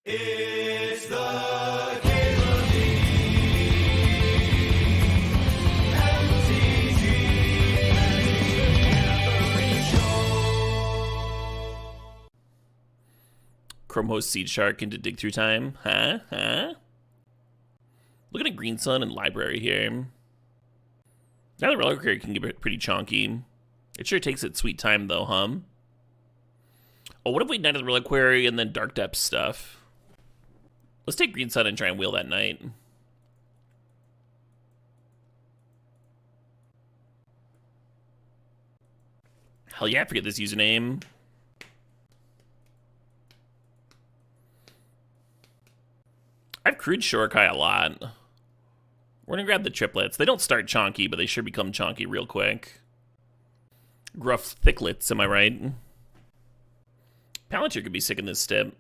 It's the Caitlin Lee MTG Gathering Show. Chrome host Seed Shark into Dig Through Time. Huh? Looking at Green Sun and Library here. Now the Reliquary can get pretty chonky. It sure takes its sweet time though, Oh, what if we Knight of the Reliquary and then Dark Depths stuff? Let's take Green Sun and try and wheel that Knight. Hell yeah, forget this username. I've crewed Shorikai a lot. We're gonna grab the triplets. They don't start chonky, but they sure become chonky real quick. Gruff Thicklets, am I right? Palantir could be sick in this step.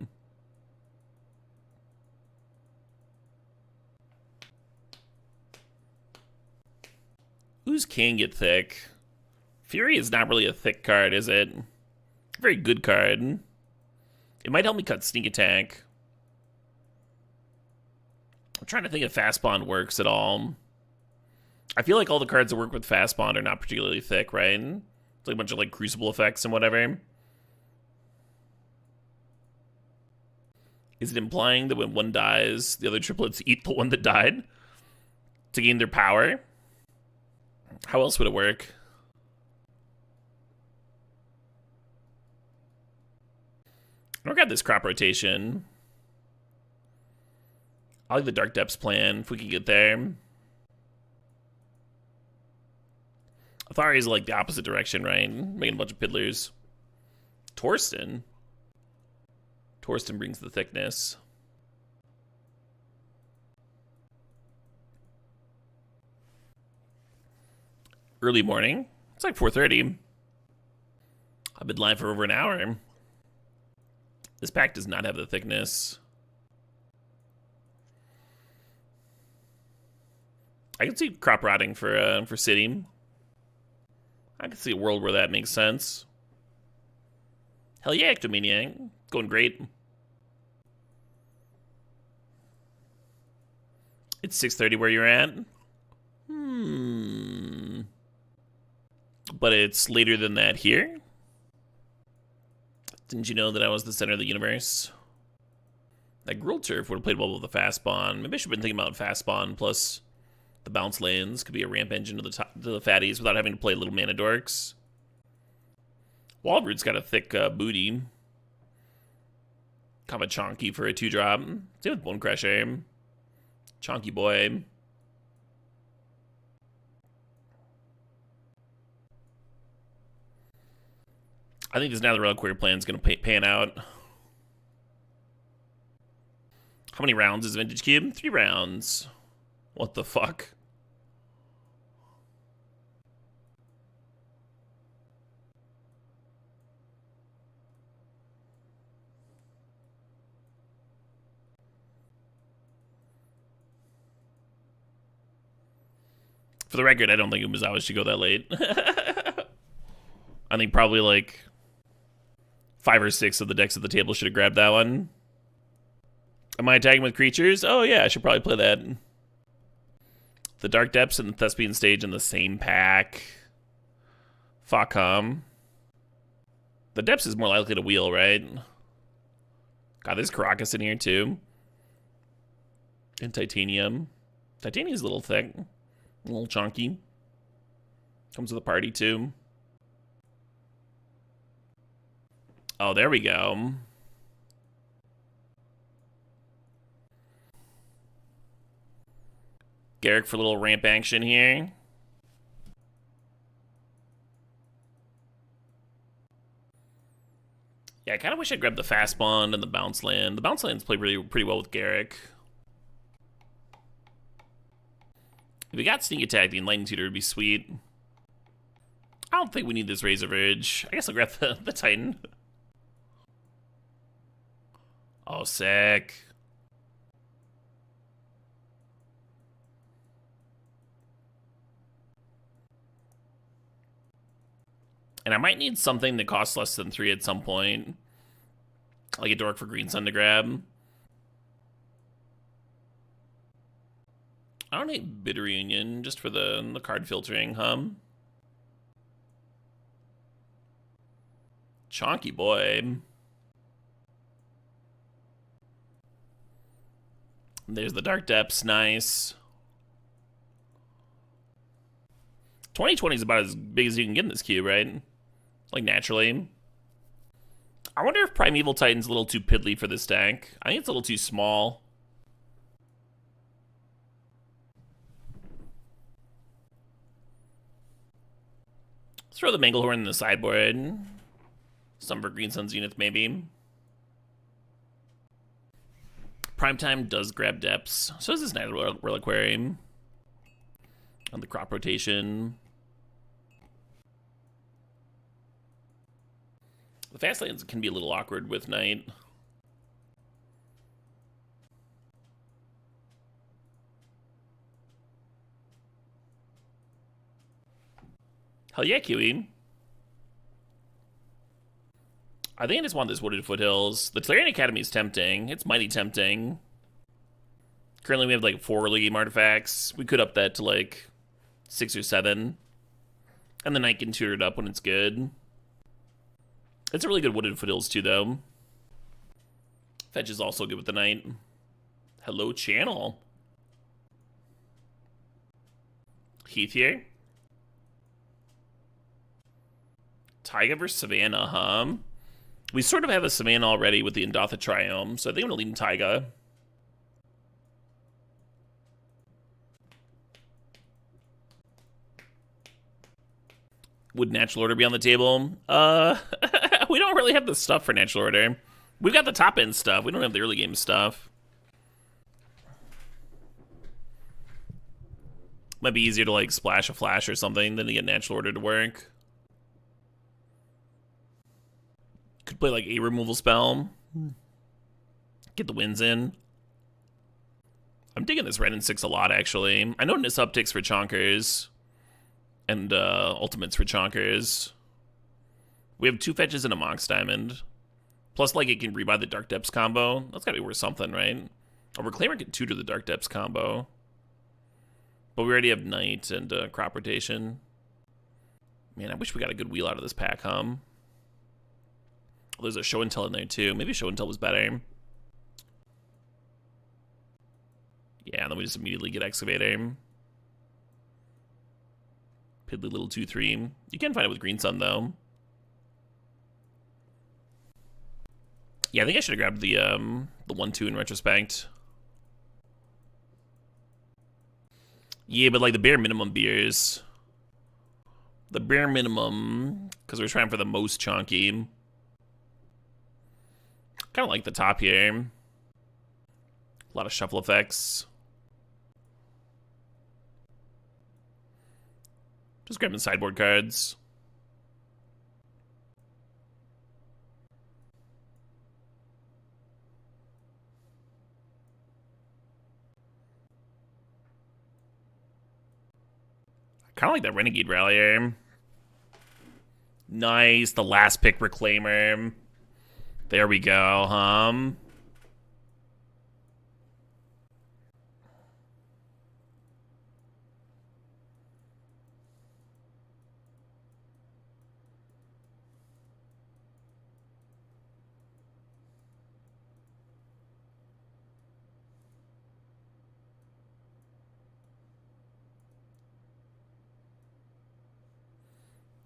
Who's can get thick? Fury is not really a thick card, is it? Very good card. It might help me cut sneak attack. I'm trying to think if Fast Bond works at all. I feel like all the cards that work with Fast Bond are not particularly thick, right? It's like a bunch of like Crucible effects and whatever. Is it implying that when one dies, the other triplets eat the one that died to gain their power? How else would it work? I don't got this crop rotation. I like the Dark Depths plan, if we can get there. Athari is like the opposite direction, right? Making a bunch of piddlers. Torsten brings the thickness. Early morning. It's like 4:30. I've been live for over an hour. This pack does not have the thickness. I can see crop rotting for City. I can see a world where that makes sense. Hell yeah, Ectomaniac. Going great. It's 6:30 where you're at. But it's later than that here. Didn't you know that I was the center of the universe? That Gruul Turf would have played well with the Fast Bond. Maybe I should have been thinking about Fast Bond plus the bounce lands. Could be a ramp engine to the fatties without having to play little mana dorks. Waldroot's got a thick booty. Kind of a chonky for a 2-drop. Same with Bone Crusher. Chonky boy. I think this Now the Reliquary plan is going to pan out. How many rounds is Vintage Cube? 3 rounds. What the fuck? For the record, I don't think Umezawa should go that late. I think probably like 5 or 6 of the decks at the table should have grabbed that one. Am I attacking with creatures? Oh yeah, I should probably play that. The Dark Depths and the Thespian Stage in the same pack. Fuck The Depths is more likely to wheel, right? God, there's Karakas in here too. And Titanium. Titanium's a little thick. A little chunky. Comes with a party too. Oh, there we go. Garrick for a little ramp action here. Yeah, I kind of wish I'd grabbed the Fast Bond and the Bounce Land. The Bounce Lands play pretty well with Garrick. If we got Sneak Attack, the Enlightened Tutor would be sweet. I don't think we need this Razor Verge. I guess I'll grab the Titan. Oh, sick. And I might need something that costs less than 3 at some point. Like a Dork for Green Sun to grab. I don't hate Bid Reunion just for the card filtering, Chonky boy. There's the Dark Depths, nice. 2020 is about as big as you can get in this cube, right? Like, naturally. I wonder if Primeval Titan's a little too piddly for this deck. I think it's a little too small. Let's throw the Manglehorn in the sideboard. Some for Green Sun Zenith, maybe. Primetime does grab depths. So does this Night Reliquary. On the crop rotation. The fast lanes can be a little awkward with Night. Hell yeah, Kiwi. I think I just want this Wooded Foothills. The Tolarian Academy is tempting. It's mighty tempting. Currently we have like 4 early game artifacts. We could up that to like 6 or 7. And then I can tutor it up when it's good. It's a really good Wooded Foothills too, though. Fetch is also good with the Knight. Hello, channel. Heath here. Taiga versus Savannah, We sort of have a Savannah already with the Indatha Triome, so I think I'm going to lean Taiga. Would Natural Order be on the table? We don't really have the stuff for Natural Order. We've got the top end stuff. We don't have the early game stuff. Might be easier to like splash a flash or something than to get Natural Order to work. Could play like a removal spell. Get the wins in. I'm digging this red and 6 a lot, actually. I know Nis upticks for Chonkers. And ultimates for Chonkers. We have 2 fetches and a Mox Diamond. Plus, like, it can rebuy the Dark Depths combo. That's gotta be worth something, right? A Reclaimer can tutor the Dark Depths combo. But we already have Knight and crop rotation. Man, I wish we got a good wheel out of this pack, Well, there's a Show and Tell in there, too. Maybe Show and Tell was better. Yeah, and then we just immediately get Excavator. Piddly little 2/3. You can find it with Green Sun, though. Yeah, I think I should have grabbed the 1/2 in retrospect. Yeah, but like the bare minimum beers. The bare minimum, because we're trying for the most chunky. Kind of like the top here. A lot of shuffle effects. Just grabbing sideboard cards. I kind of like that Renegade Rallier. Nice, the last pick Reclaimer. There we go,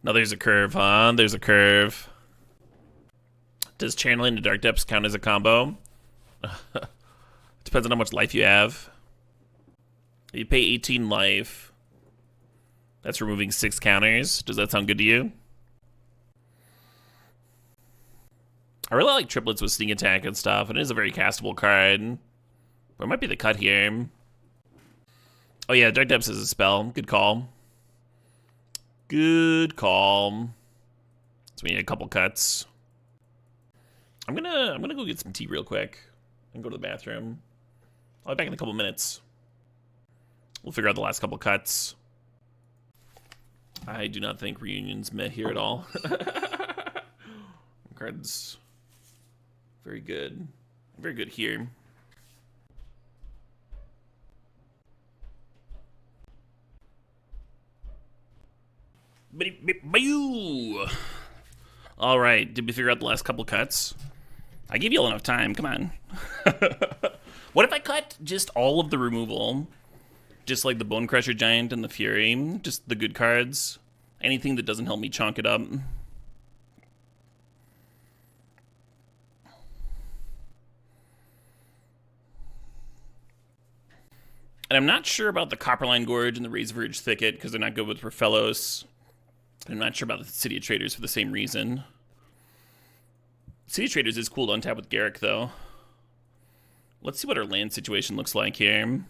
No, there's a curve, There's a curve. Does channeling to Dark Depths count as a combo? Depends on how much life you have. You pay 18 life. That's removing 6 counters. Does that sound good to you? I really like triplets with sneak attack and stuff. It is a very castable card. But it might be the cut here. Oh yeah, Dark Depths is a spell. Good call. Good call. So we need a couple cuts. I'm gonna go get some tea real quick and go to the bathroom. I'll be back in a couple minutes. We'll figure out the last couple cuts. I do not think Reunion's met here at all. Card's very good. Very good here. All right, did we figure out the last couple cuts? I gave you all enough time, come on. What if I cut just all of the removal? Just like the Bone Crusher Giant and the Fury, just the good cards. Anything that doesn't help me chonk it up. And I'm not sure about the Copperline Gorge and the Razorverge Thicket because they're not good with Rafellos. I'm not sure about the City of Traders for the same reason. City of Traders is cool to untap with Garruk, though. Let's see what our land situation looks like here.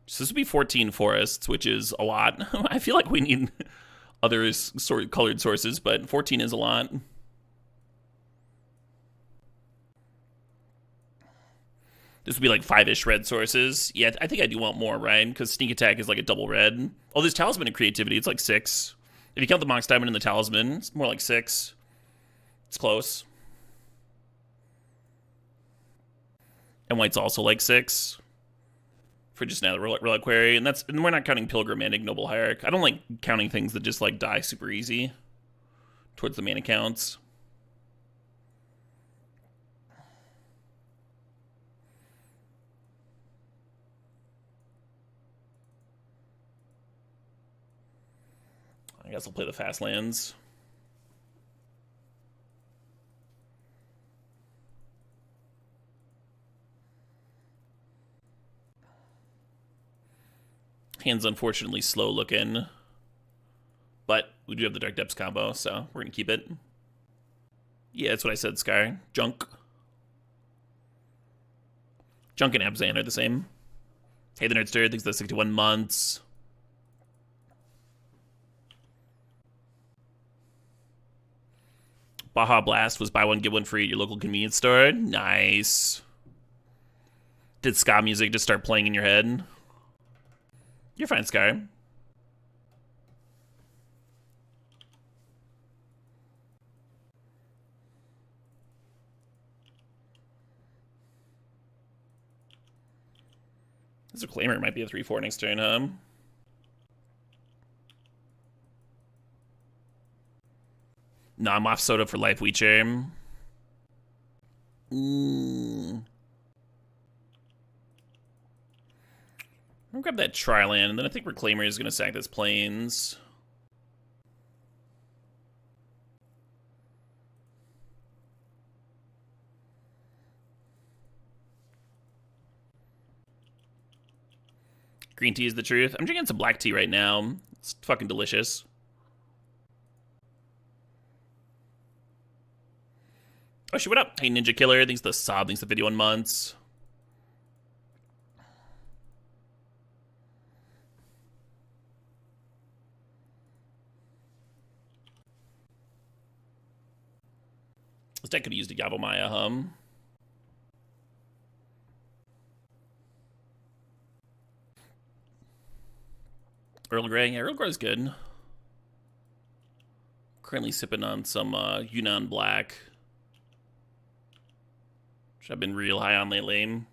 So this would be 14 forests, which is a lot. I feel like we need other colored sources, but 14 is a lot. This would be like 5-ish red sources. Yeah, I think I do want more, right? Because Sneak Attack is like a double red. Oh, there's Talisman and Creativity. It's like 6. If you count the Mox Diamond and the Talisman, it's more like 6. It's close. And white's also like 6. For just now, the Reliquary. And we're not counting Pilgrim and Ignoble Hierarch. I don't like counting things that just like die super easy towards the mana counts. I guess I'll play the fast lands. Hand's unfortunately slow looking, but we do have the Dark Depths combo, so we're gonna keep it. Yeah, that's what I said, Sky. Junk. Junk and Abzan are the same. Hey, the Nerdster, thanks for the 61 months. Baja Blast was buy one, get one free at your local convenience store. Nice. Did ska music just start playing in your head? You're fine, Sky. This Reclaimer might be a 3-4 next turn, huh? No, I'm off Soda for Life Weecher. I'm gonna grab that Tri-Land, and then I think Reclaimer is gonna sack this Plains. Green tea is the truth. I'm drinking some black tea right now. It's fucking delicious. Oh shit, what up? Hey, Ninja Killer. Thanks the sub. Thanks the 51 months. This deck could have used a Yavimaya, hum. Earl Grey. Yeah, Earl Grey's good. Currently sipping on some Yunnan Black, which I've been real high on lately.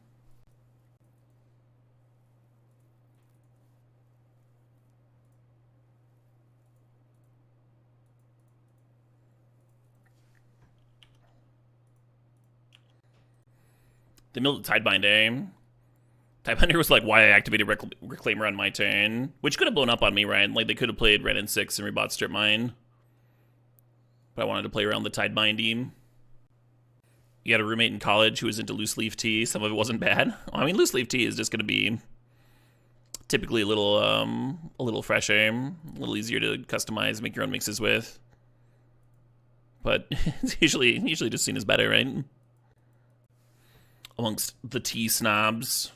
They milled the Tidebinder. Tidebinder was like why I activated Reclaimer on my turn, which could have blown up on me, right? Like they could have played red and 6 and rebought Strip Mine. But I wanted to play around the Tidebinding. You had a roommate in college who was into loose leaf tea. Some of it wasn't bad. Well, I mean, loose leaf tea is just going to be typically a little fresher, a little easier to customize, make your own mixes with. But it's usually just seen as better, right? Amongst the tea snobs.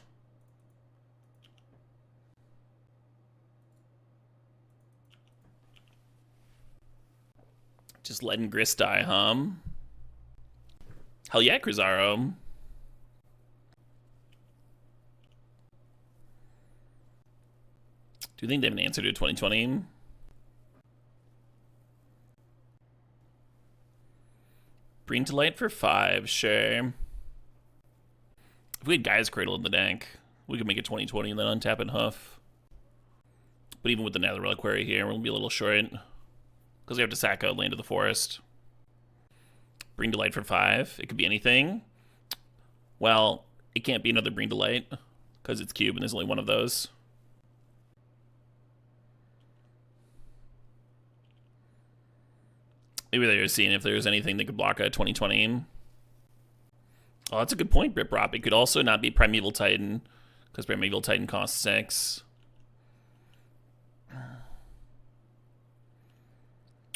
Just letting Grist die, huh? Hell yeah, Cruzaro. Do you think they have an answer to 2020? Bring to light for 5, sure. If we had Gaia's Cradle in the deck, we could make it 20/20 and then untap and huff. But even with the Nether Reliquary here, we'll be a little short. Because we have to sack out Land of the Forest. Bring to Light for 5. It could be anything. Well, it can't be another Bring to Light. Because it's cube and there's only one of those. Maybe they were seeing if there was anything that could block a 20/20. Oh, that's a good point, Briprop. It could also not be Primeval Titan, because Primeval Titan costs 6.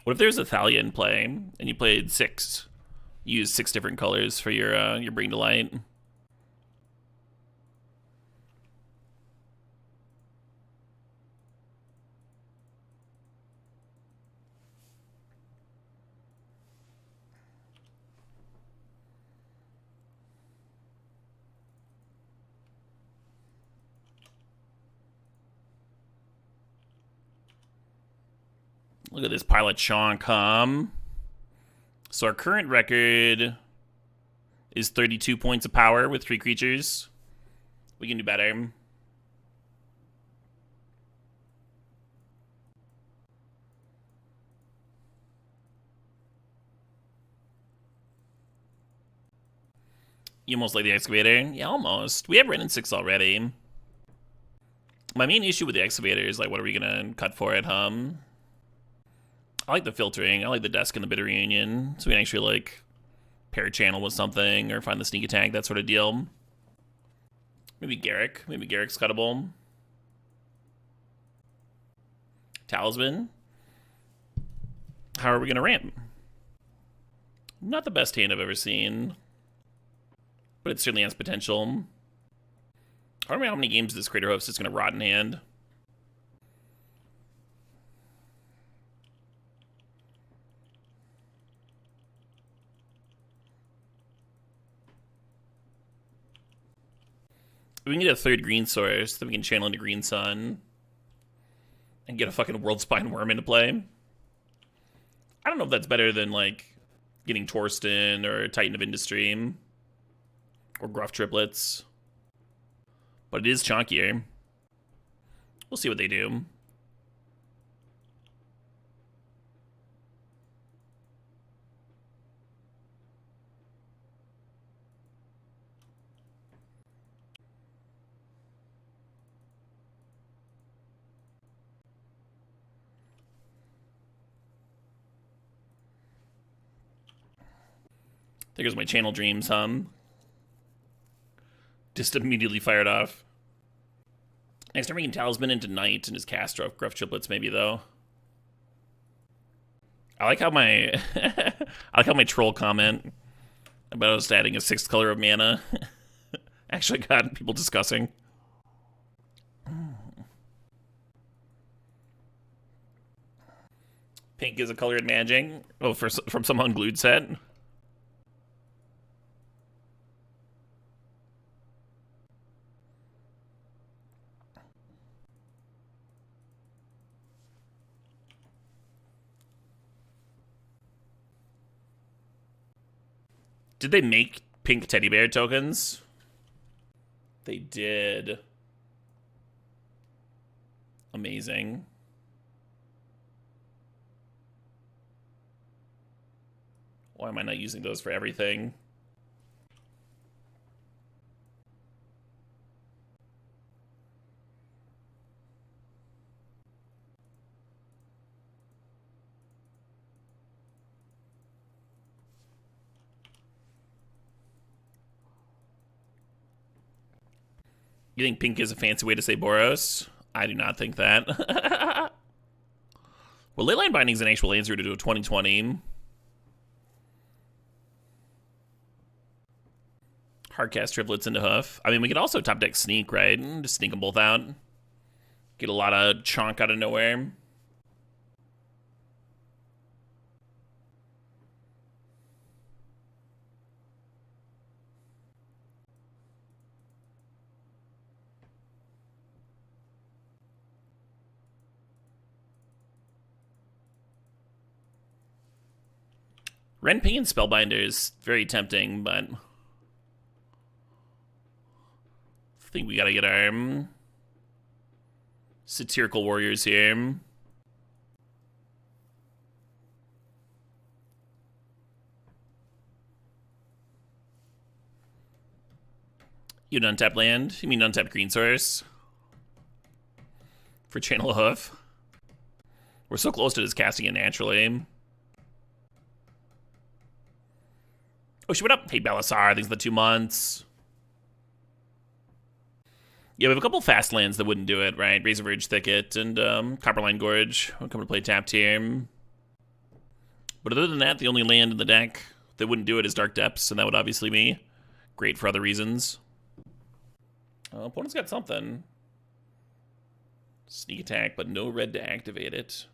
What if there's a Thalia in play, and you played 6? You use 6 different colors for your Bring to Light. Look at this Pilot Sean come. So our current record is 32 points of power with 3 creatures. We can do better. You almost like the Excavator? Yeah, almost. We have Ren and 6 already. My main issue with the Excavator is, like, what are we gonna cut for it, I like the filtering. I like the desk and the Bitter Reunion. So we can actually, like, pair channel with something or find the sneak attack, that sort of deal. Maybe Garruk. Maybe Garruk's cuttable. Talisman. How are we going to ramp? Not the best hand I've ever seen. But it certainly has potential. I don't know how many games this Crater Hoof's is going to rot in hand. We can get a 3rd green source, then we can channel into Green Sun. And get a fucking World Spine Worm into play. I don't know if that's better than, like, getting Torsten or Titan of Industry. Or Gruff Triplets. But it is chunkier. We'll see what they do. There goes my Channel Dreams Just immediately fired off. Next time we can Talisman into Knight and just cast Gruff Triplets maybe, though. I like how my troll comment about us adding a 6th color of mana actually got people discussing. Pink is a color in Magic. Oh, from some unglued set. Did they make pink teddy bear tokens? They did. Amazing. Why am I not using those for everything? You think pink is a fancy way to say Boros? I do not think that. Well, Leyline Binding is an actual answer to do a 20/20. Hardcast Triplets into Hoof. I mean, we could also top deck Sneak, right? Just sneak them both out. Get a lot of chonk out of nowhere. Renping and Spellbinder is very tempting, but think we gotta get our satirical warriors here. You an untapped land? You mean untapped green source? For Channel Hoof? We're so close to just casting it naturally. Oh, she went up. Hey, Belisar, thanks for the 2 months. Yeah, we have a couple fast lands that wouldn't do it, right? Razor Verge Thicket and Copperline Gorge. I'm coming to play tapped here. But other than that, the only land in the deck that wouldn't do it is Dark Depths, and that would obviously be great for other reasons. Opponent's got something. Sneak attack, but no red to activate it.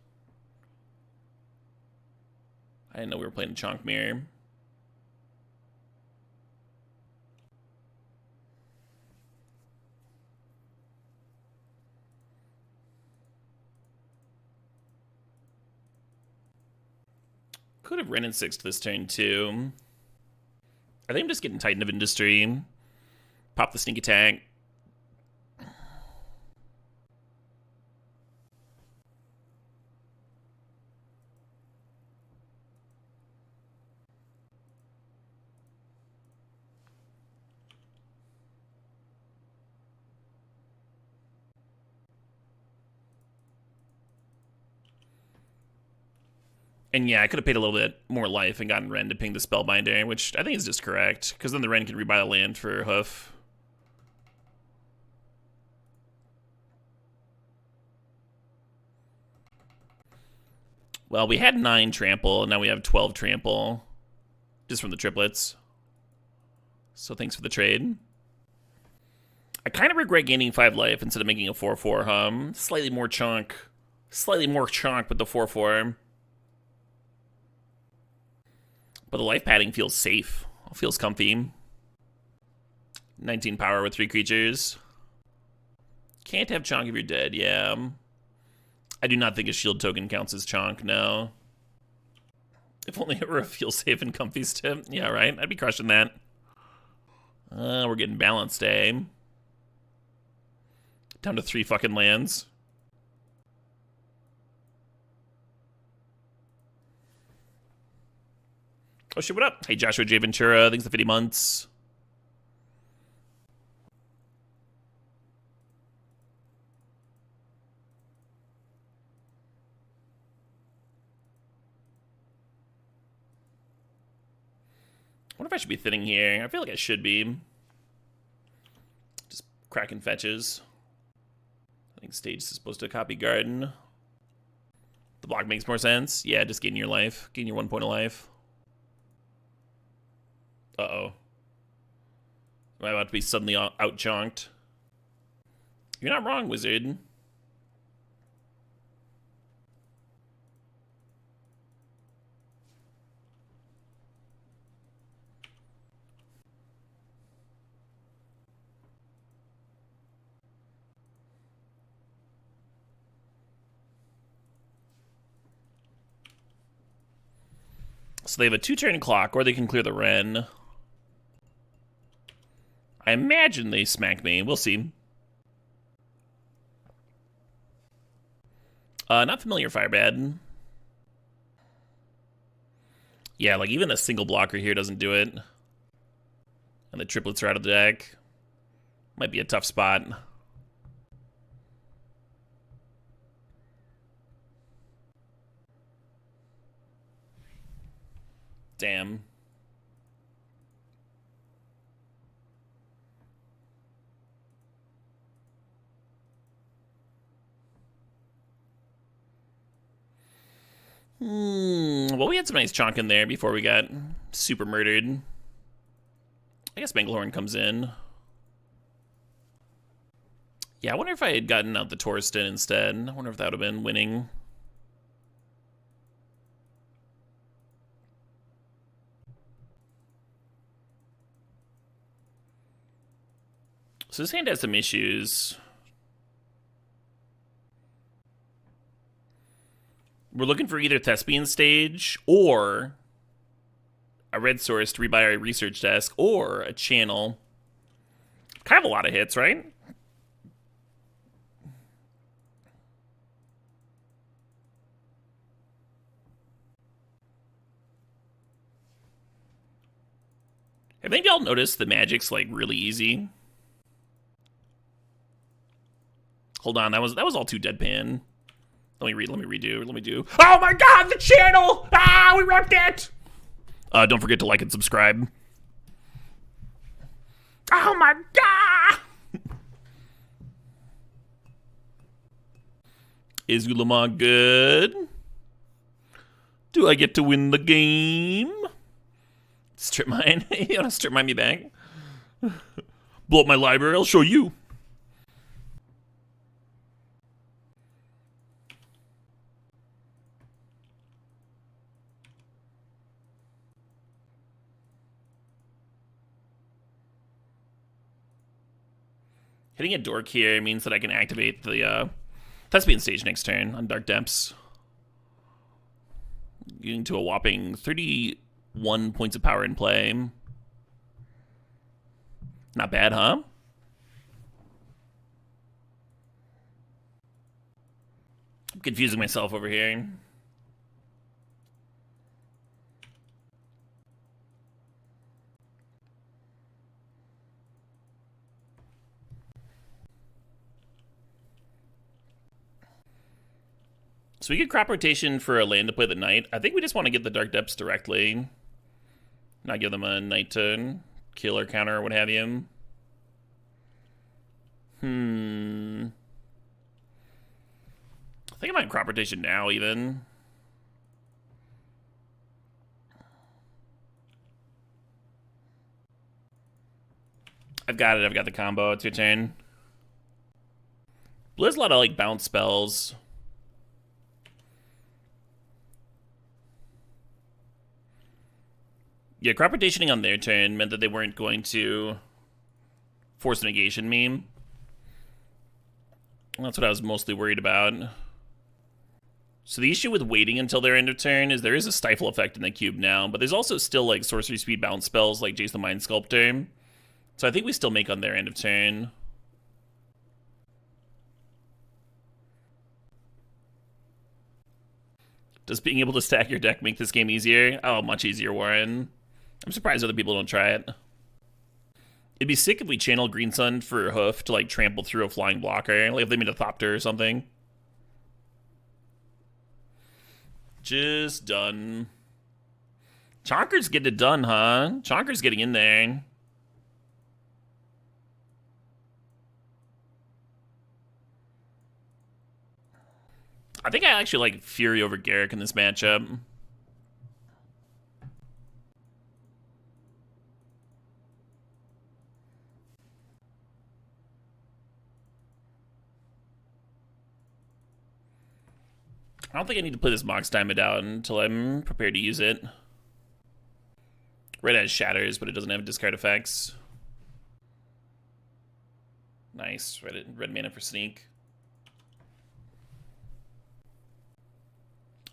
I didn't know we were playing Chonk Mirror. Could have Wrenn and 6 this turn, too. I think I'm just getting Titan of Industry. Pop the sneak attack. And yeah, I could have paid a little bit more life and gotten Wrenn to ping the Spellbinder, which I think is just correct, because then the Wrenn can rebuy the land for Hoof. Well, we had 9 trample, and now we have 12 trample, just from the triplets. So thanks for the trade. I kind of regret gaining 5 life instead of making a 4/4, Slightly more chunk with the 4/4. But the life padding feels safe. Feels comfy. 19 power with 3 creatures. Can't have chonk if you're dead, yeah. I do not think a shield token counts as chonk, no. If only it were a feel safe and comfy stip. Yeah, right? I'd be crushing that. We're getting balanced, eh? Down to 3 fucking lands. Oh shit, what up? Hey, Joshua J. Ventura, thanks for 50 months. I wonder if I should be thinning here. I feel like I should be. Just cracking fetches. I think stage is supposed to copy garden. The block makes more sense. Yeah, just gain your life. Gain your 1 point of life. Uh-oh. Am I about to be suddenly out-chonked? You're not wrong, wizard. So they have a 2-turn clock, or they can clear the Wrenn. I imagine they smack me. We'll see. Not familiar, Firebad. Yeah, like even a single blocker here doesn't do it. And the triplets are out of the deck. Might be a tough spot. Damn. Well, we had some nice chonk in there before we got super murdered. I guess Manglehorn comes in. Yeah, I wonder if I had gotten out the Torsten instead. I wonder if that would have been winning. So this hand has some issues. We're looking for either Thespian Stage or a red source to rebuy our research desk or a channel. Kind of a lot of hits, right? Have any of y'all noticed the magic's like really easy? Hold on, that was all too deadpan. Let me redo. Oh my god, the channel! Ah, we wrecked it! Don't forget to like and subscribe. Oh my god! Is Ulamog good? Do I get to win the game? Strip mine? You wanna strip mine me back? Blow up my library, I'll show you. Hitting a dork here means that I can activate the Thespian stage next turn on Dark Depths. Getting to a whopping 31 points of power in play. Not bad, huh? I'm confusing myself over here. So we get crop rotation for a land to play the night. I think we just want to get the Dark Depths directly. Not give them a night turn, kill or counter or what have you. I think I might crop rotation now even. I've got it, I've got the combo, it's your turn. Blue has a lot of like bounce spells. Yeah, crop rotationing on their turn meant that they weren't going to force negation me. That's what I was mostly worried about. So the issue with waiting until their end of turn is there is a stifle effect in the cube now, but there's also still like sorcery speed bounce spells like Jace the Mind Sculptor. So I think we still make on their end of turn. Does being able to stack your deck make this game easier? Oh, much easier, Warren. I'm surprised other people don't try it. It'd be sick if we channel Green Sun for Hoof to like trample through a flying blocker, like if they made a Thopter or something. Just done. Chonker's getting it done, huh? Chonker's getting in there. I think I actually like Fury over Garruk in this matchup. I don't think I need to play this Mox Diamond out until I'm prepared to use it. Red has Shatters, but it doesn't have discard effects. Nice. Red mana for Sneak.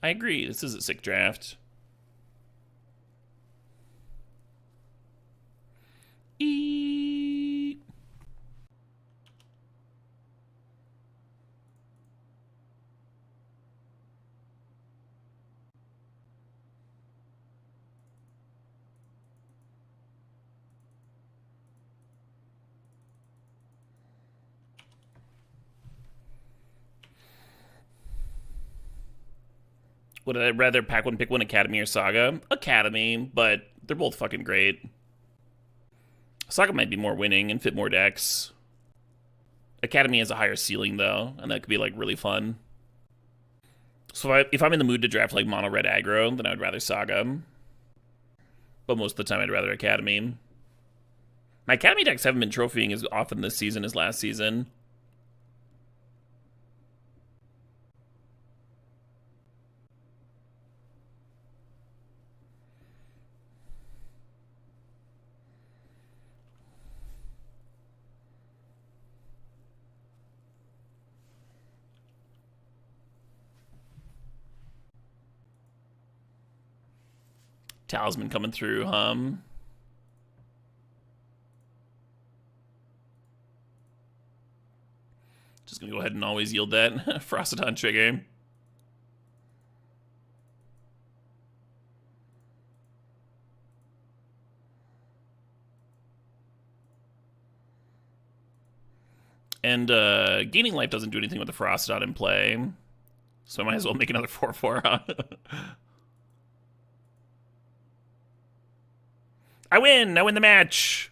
I agree. This is a sick draft. Would I rather pack one, pick one, Academy or Saga? Academy, but they're both fucking great. Saga might be more winning and fit more decks. Academy has a higher ceiling though, and that could be like really fun. So if I'm in the mood to draft like mono red aggro, then I would rather Saga. But most of the time I'd rather Academy. My Academy decks haven't been trophying as often this season as last season. Talisman coming through, gonna go ahead and always yield that Frostodon trigger. And gaining life doesn't do anything with the Frostodon in play. So I might as well make another 4/4. I win the match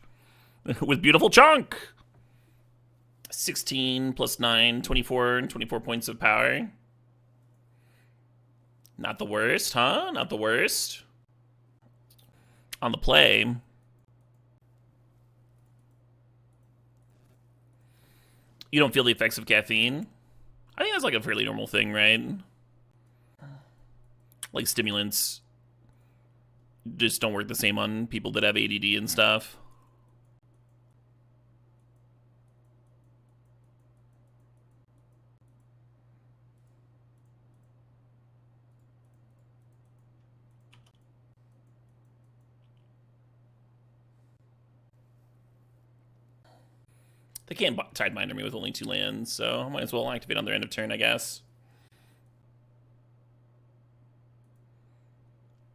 with beautiful chunk. 16 plus 9, 24, and 24 points of power. Not the worst, huh? Not the worst. On the play, you don't feel the effects of caffeine? I think that's like a fairly normal thing, right? Like stimulants just don't work the same on people that have ADD and stuff. They can't Tidebinder me with only 2 lands, so I might as well activate on their end of turn, I guess.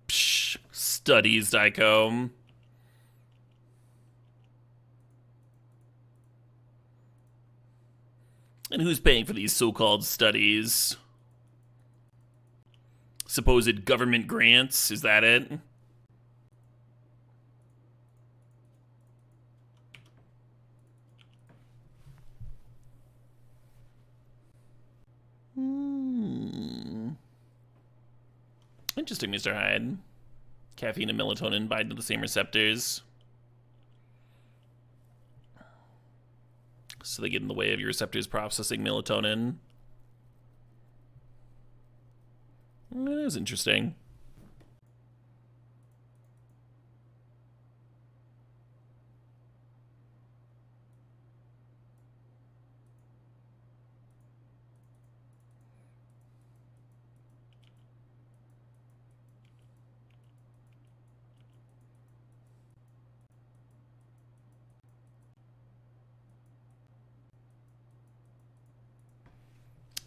Psh, studies, Daiko. And who's paying for these so-called studies? Supposed government grants, is that it? Interesting, Mr. Hyde. Caffeine and melatonin bind to the same receptors, so they get in the way of your receptors processing melatonin. That is interesting.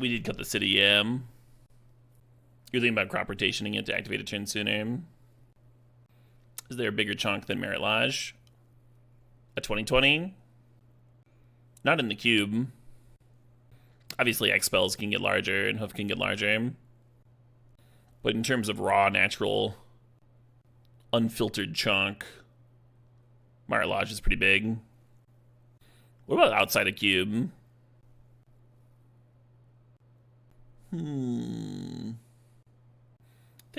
We did cut the city, yeah. You're thinking about crop rotationing it to activate a turn sooner. Is there a bigger chunk than Merit Lodge? A 2020? Not in the cube. Obviously, X spells can get larger and Hoof can get larger. But in terms of raw, natural, unfiltered chunk, Merit Lodge is pretty big. What about outside a cube? Think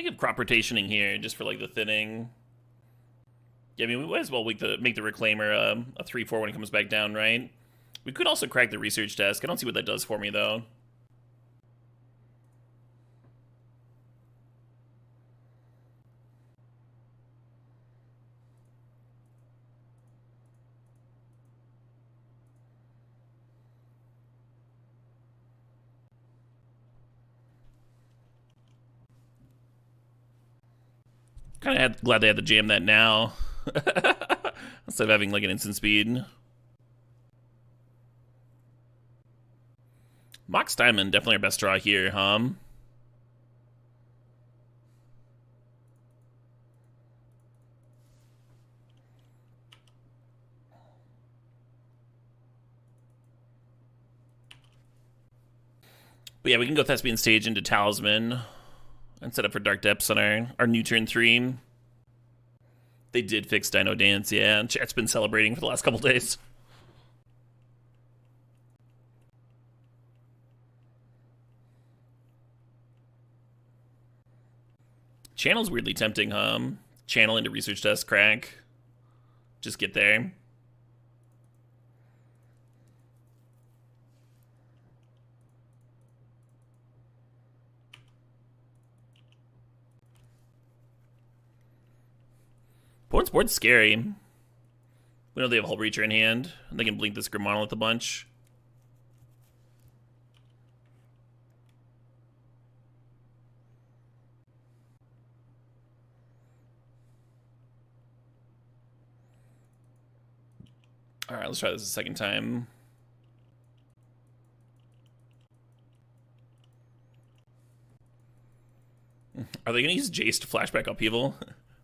of crop rotationing here just for like the thinning. Yeah, I mean, we might as well make the Reclaimer a 3/4 when it comes back down, right? We could also crack the research desk. I don't see what that does for me though. Kind of glad they had to jam that now instead of having like an instant speed. Mox Diamond, definitely our best draw here, huh? But yeah, we can go Thespian Stage into Talisman and set up for Dark Depths on our new turn 3. They did fix Dino Dance, yeah. Chat's been celebrating for the last couple days. Channel's weirdly tempting, huh? Channel into Research Desk, crack. Just get there. Board's scary. We know they have Hull Breacher in hand, and they can blink this Grim Monolith a bunch. Alright, let's try this a second time. Are they gonna use Jace to flashback upheaval?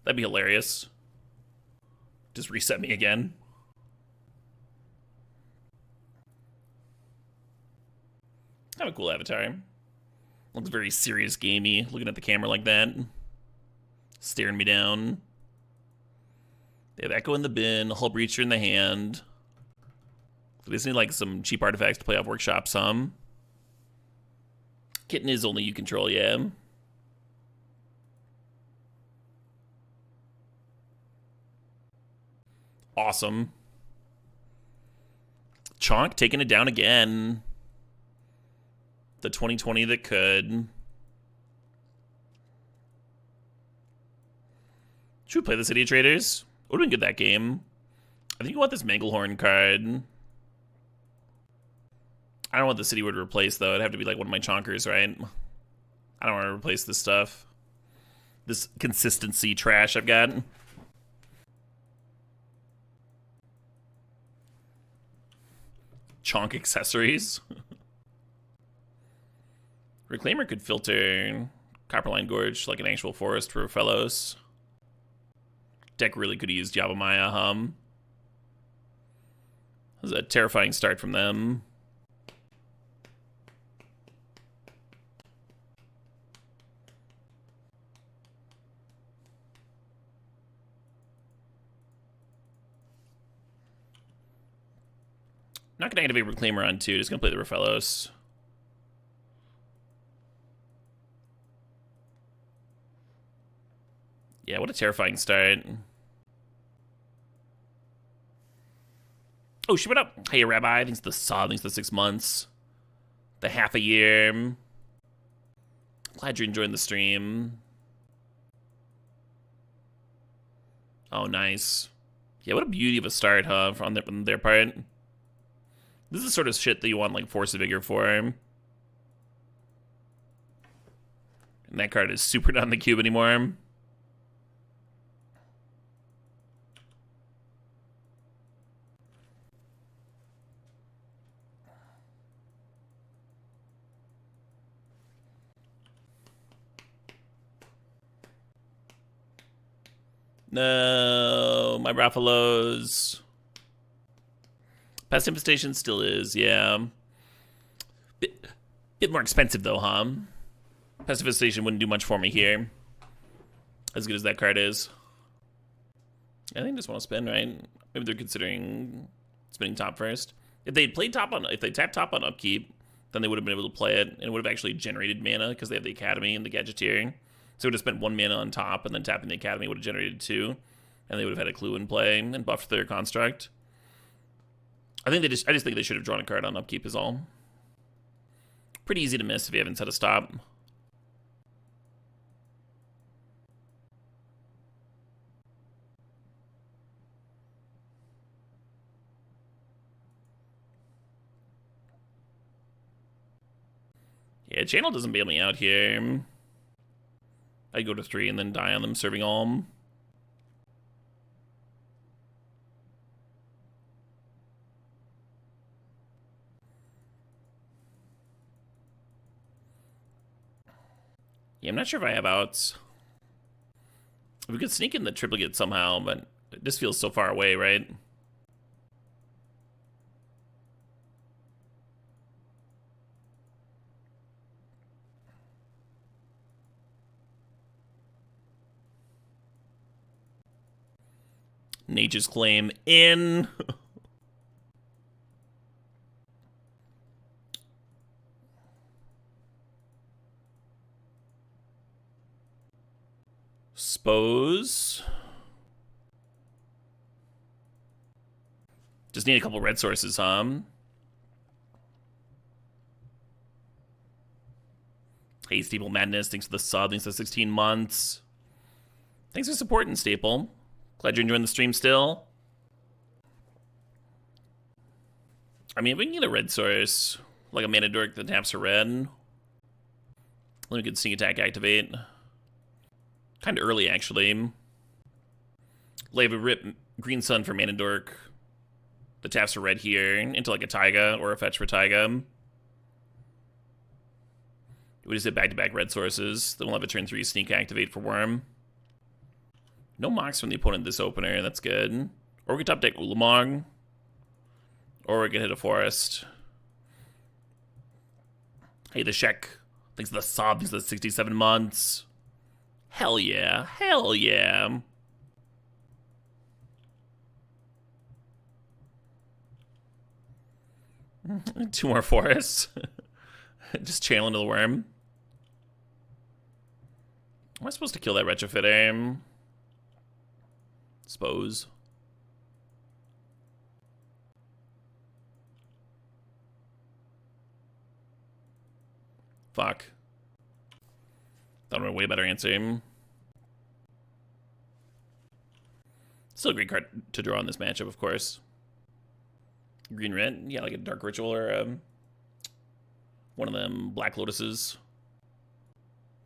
That'd be hilarious. Just reset me again. Have a cool avatar. Looks very serious gamey, looking at the camera like that. Staring me down. They have Echo in the bin, Hull Breacher in the hand. So they just need like some cheap artifacts to play off Workshop some. Kitten is only you control, yeah. Awesome. Chonk taking it down again. The 2020 that could. Should we play the City of Traders? Would have been good that game. I think you want this Manglehorn card. I don't know what the city would replace, though. It'd have to be like one of my chonkers, right? I don't want to replace this stuff. This consistency trash I've got. Chonk accessories. Reclaimer could filter Copperline Gorge like an actual forest for Fellows. Deck really could have used Yavimaya Hum. That was a terrifying start from them. Not going to activate Reclaimer on 2, just going to play the Rafellos. Yeah, what a terrifying start. Oh, shit, what up? Hey, Rabbi. Thanks the sub. Thanks the 6 months. The half a year. Glad you're enjoying the stream. Oh, nice. Yeah, what a beauty of a start, huh, on their part. This is the sort of shit that you want, like, Force of Vigor for. And that card is super not in the cube anymore. No, my Rathalos. Pest Infestation still is, yeah. Bit more expensive though, huh? Pest Infestation wouldn't do much for me here. As good as that card is. I think I just want to spin, right? Maybe they're considering spinning top first. If they tapped top on upkeep, then they would have been able to play it, and it would have actually generated mana because they have the Academy and the Gadgeteer. So it would have spent 1 mana on top, and then tapping the Academy would have generated 2, and they would have had a clue in play and buffed their construct. I just think they should have drawn a card on upkeep is all. Pretty easy to miss if you haven't set a stop. Yeah, channel doesn't bail me out here. I go to 3 and then die on them serving Alm. Yeah, I'm not sure if I have outs. We could sneak in the triplicate somehow, but it just feels so far away, right? Nature's Claim in. Suppose. Just need a couple red sources, huh? Hey, Staple Madness, thanks for the sub, thanks for the 16 months. Thanks for supporting, Staple. Glad you're enjoying the stream still. I mean, if we can get a red source, like a Mana Dork that taps a red, then we could Sneak Attack activate. Kind of early, actually. Lay a rip Green Sun for Mana Dork that taps a red here into like a Taiga or a fetch for Taiga. We just hit back-to-back red sources. Then we'll have a turn 3 sneak activate for Worm. No mocks from the opponent this opener. That's good. Or we can top deck Ulamog. Or we can hit a forest. Hey, the Shek. Thanks to the sub. Thanks to the 67 months. Hell yeah. Hell yeah. Two more forests. Just channel into the Worm. Am I supposed to kill that retrofit? Suppose. Fuck. Thought of a way better answer. Still a great card to draw in this matchup, of course. Green red, yeah, like a Dark Ritual or one of them Black Lotuses.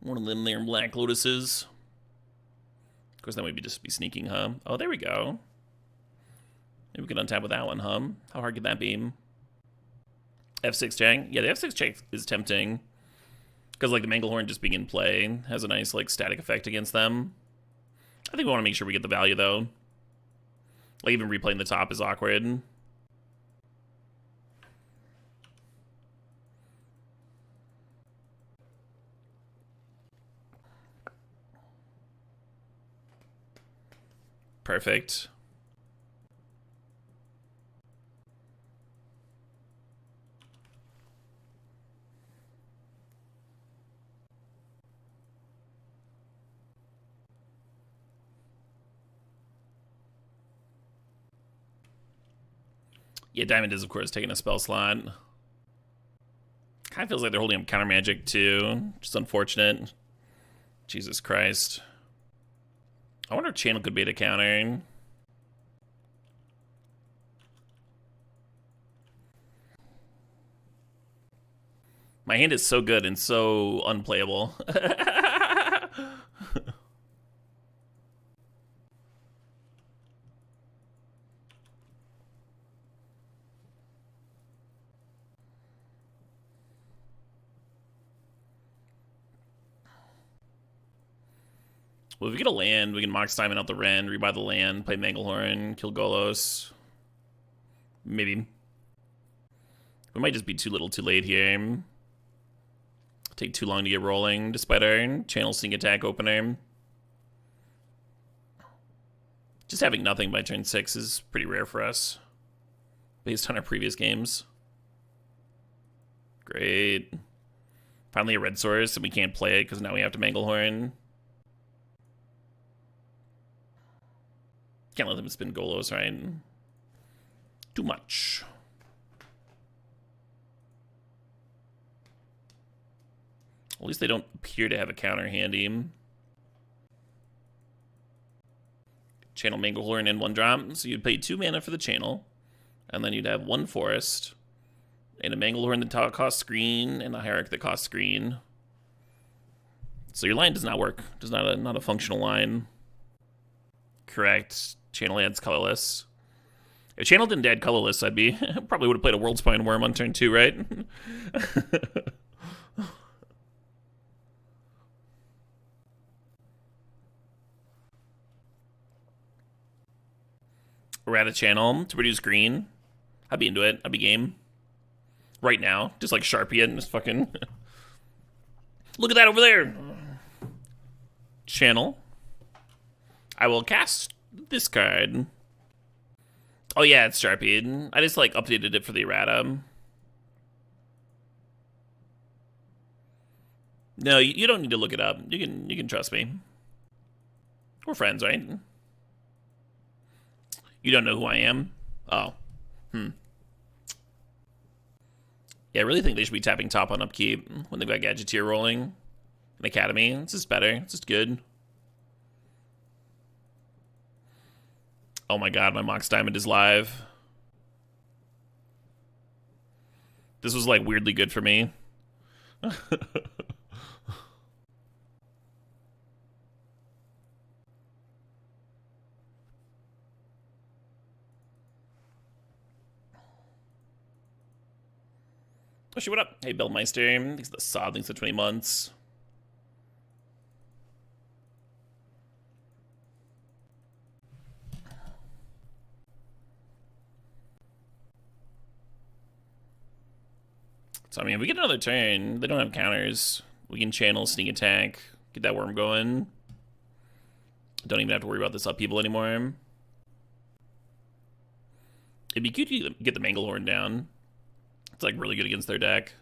One of them there Black Lotuses. Of course, that would just be sneaking, huh? Oh, there we go. Maybe we can untap with that one, huh? How hard could that be? F6 check. Yeah, the F6 check is tempting. Because, like, the Manglehorn just being in play has a nice, like, static effect against them. I think we want to make sure we get the value, though. Like, even replaying the top is awkward. Perfect. Yeah, Diamond is, of course, taking a spell slot. Kind of feels like they're holding up counter magic, too. Just unfortunate. Jesus Christ. I wonder if Channel could bait a counter. My hand is so good and so unplayable. Well, if we get a land, we can Mox Diamond out the Ren, rebuy the land, play Manglehorn, kill Golos. Maybe. We might just be too little too late here. Take too long to get rolling, despite our Channel Sneak Attack opener. Just having nothing by turn 6 is pretty rare for us, based on our previous games. Great. Finally a red source, and we can't play it because now we have to Manglehorn. Can't let them spin Golos, right? Too much. At least they don't appear to have a counter handy. Channel Manglehorn in 1-drop. So you'd pay 2 mana for the channel. And then you'd have 1 forest. And a Manglehorn that costs green. And a Hierarch that costs green. So your line does not work. Does not a functional line. Correct. Channel adds colorless. If Channel didn't add colorless, I'd be probably would have played a World Spine Worm on turn 2, right? Errata Channel to produce green. I'd be into it. I'd be game. Right now. Just like Sharpie it and just fucking... Look at that over there! Channel. I will cast this card. Oh yeah, it's Sharpie. I just like updated it for the errata. No, you don't need to look it up. You can trust me. We're friends, right? You don't know who I am? Oh. Yeah, I really think they should be tapping top on upkeep when they've got Gadgeteer rolling. In Academy. It's just better. It's just good. Oh my god, my Mox Diamond is live. This was like weirdly good for me. Oh, shit, what up? Hey, Billmeister. Thanks for the sod. Thanks for 20 months. So, I mean, if we get another turn, they don't have counters. We can channel, sneak attack, get that worm going. Don't even have to worry about this upheaval anymore. It'd be cute to get the Manglehorn down. It's like really good against their deck.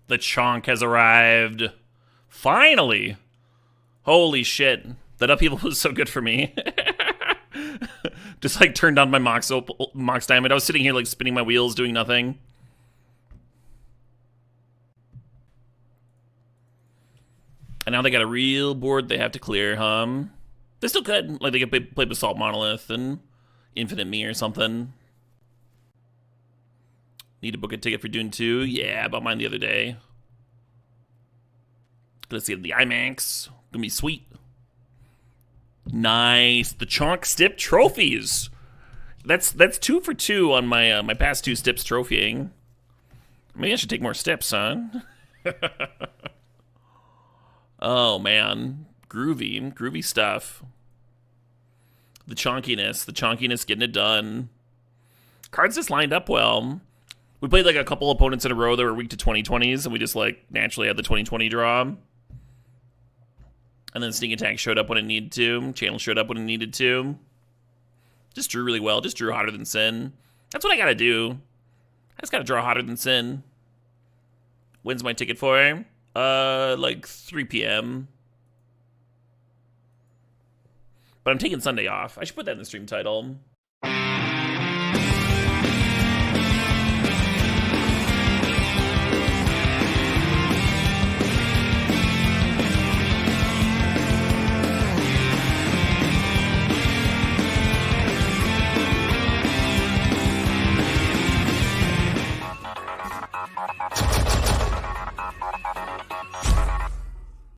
The Chonk has arrived. Finally! Holy shit. That upheaval was so good for me. Just like turned on my Mox Diamond. I was sitting here like spinning my wheels, doing nothing. And now they got a real board they have to clear, They still could. Like they could play Basalt Monolith and Infinite Me or something. Need to book a ticket for Dune 2? Yeah, I bought mine the other day. Gonna see the IMAX. Gonna be sweet. Nice. The Chonk Stip trophies. That's 2 for 2 on my my past 2 Stips trophying. Maybe I should take more Stips, huh? Oh man, groovy stuff. The chonkiness getting it done. Cards just lined up well. We played like a couple opponents in a row that were weak to 2020s, and we just like naturally had the 2020 draw. And then Sneak Attack showed up when it needed to. Channel showed up when it needed to. Just drew really well. Just drew hotter than Sin. That's what I gotta do. I just gotta draw hotter than Sin. When's my ticket for? Like 3 p.m. But I'm taking Sunday off. I should put that in the stream title.